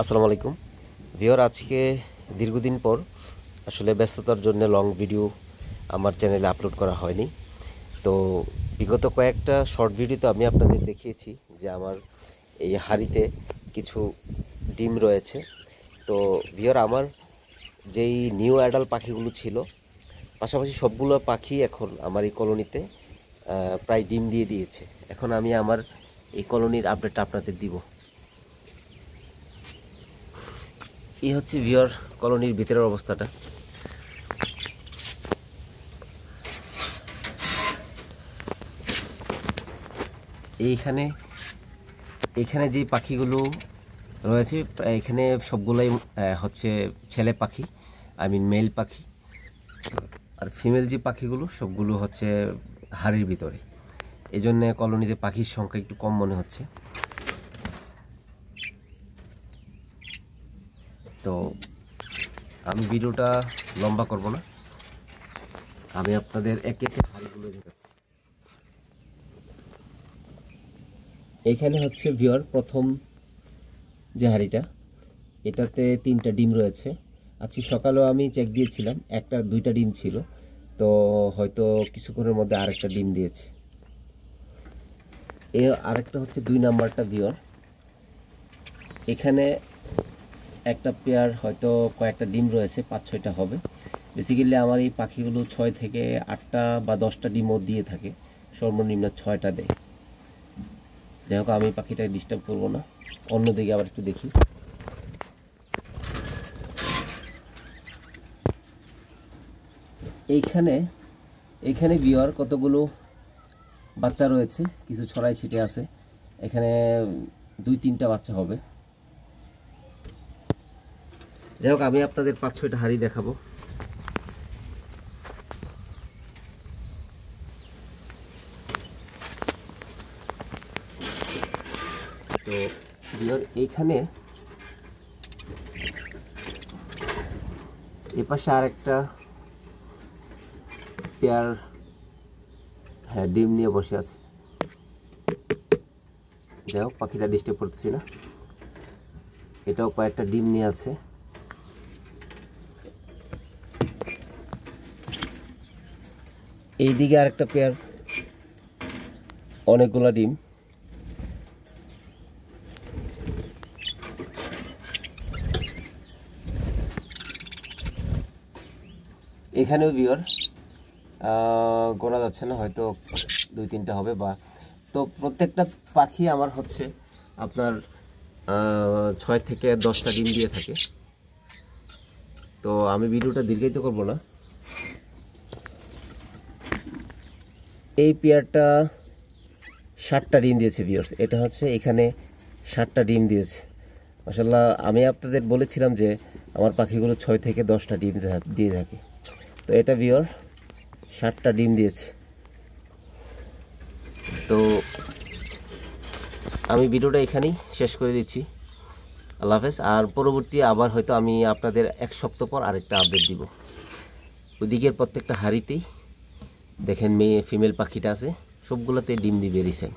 আসসালামু আলাইকুম ভিউয়ার, আজকে দীর্ঘদিন পর আসলে ব্যস্ততার জন্য লং ভিডিও আমার চ্যানেলে আপলোড করা হয়নি। তো বিগত কয়েকটা শর্ট ভিডিওতে আমি আপনাদের দেখিয়েছি যে আমার এই হাঁড়িতে কিছু ডিম রয়েছে। তো ভিউয়ার, আমার যেই নিউ অ্যাডাল্ট পাখিগুলো ছিল, পাশাপাশি সবগুলো পাখি এখন আমার এই কলোনিতে প্রায় ডিম দিয়ে দিয়েছে। এখন আমি আমার এই কলোনির আপডেটটা আপনাদের দিব। এই হচ্ছে ভিউয়ার কলোনির ভিতরের অবস্থাটা। এইখানে এখানে যে পাখিগুলো রয়েছে এখানে সবগুলোই হচ্ছে ছেলে পাখি, মেল পাখি। আর ফিমেল যে পাখিগুলো সবগুলো হচ্ছে হাড়ির ভিতরে। এই জন্যে কলোনিতে পাখির সংখ্যা একটু কম মনে হচ্ছে। তো আমি ভিডিওটা লম্বা করব না, আমি আপনাদের একে একে হাঁড়িগুলো দেখাচ্ছি। এইখানে হচ্ছে ভিউয়ার প্রথম যে হাঁড়িটা, এটাতে 3টা ডিম রয়েছে। আজকে সকালেও আমি চেক দিয়েছিলাম, 2টা ডিম ছিল, তো হয়তো কিছুক্ষণের মধ্যে আরেকটা ডিম দিয়েছে। আরেকটা হচ্ছে 2 নাম্বারটা ভিউয়ার। এখানে একটা পেয়ার হয়তো কয়েকটা ডিম রয়েছে, 5-6টা হবে। বেসিক্যালি আমার এই পাখিগুলো 6 থেকে 8টা বা 10টা ডিমও দিয়ে থাকে, সর্বনিম্ন 6টা দেয়। যাই হোক, আমি পাখিটাকে ডিস্টার্ব করবো না, অন্যদিকে আবার একটু দেখি। এইখানে ভিউয়ার কতগুলো বাচ্চা রয়েছে, কিছু ছড়াই ছিটে আছে। এখানে 2-3টা বাচ্চা হবে। যাই হোক, আমি আপনাদের 5-6টা হাঁড়ি দেখাবো। তো ভিউয়ার, এইখানে এপাশে আরেকটা পেয়ার ডিম নিয়ে বসে আছে। যাই হোক, পাখিটা ডিস্টার্ব করতেছি না, এটাও কয়েকটা ডিম নিয়ে আছে। এইদিকে আরেকটা পেয়ার, অনেকগুলা ডিম। এখানেও ভিউয়ার গোনা যাচ্ছে না, হয়তো 2-3টা হবে। বা তো প্রত্যেকটা পাখি আমার হচ্ছে আপনার 6 থেকে 10টা ডিম দিয়ে থাকে। তো আমি ভিডিওটা দীর্ঘায়িত করব না। এই পেয়ারটা 7টা ডিম দিয়েছে ভিউয়ার্স। এটা হচ্ছে এখানে 7টা ডিম দিয়েছে মাশাআল্লাহ। আমি আপনাদের বলেছিলাম যে আমার পাখিগুলো 6 থেকে 10টা ডিম দিয়ে থাকে। তো এটা ভিউয়ার 7টা ডিম দিয়েছে। তো আমি ভিডিওটা এখানেই শেষ করে দিচ্ছি। আল্লাহ হাফেজ। আর পরবর্তী আবার হয়তো আমি আপনাদের 1 সপ্তাহ পর আরেকটা আপডেট দিব। ওইদিকের প্রত্যেকটা হাঁড়িতেই দেখেন মেয়ে ফিমেল পাখিটা আছে, সবগুলোতে ডিম দিবে রিসেন্ট।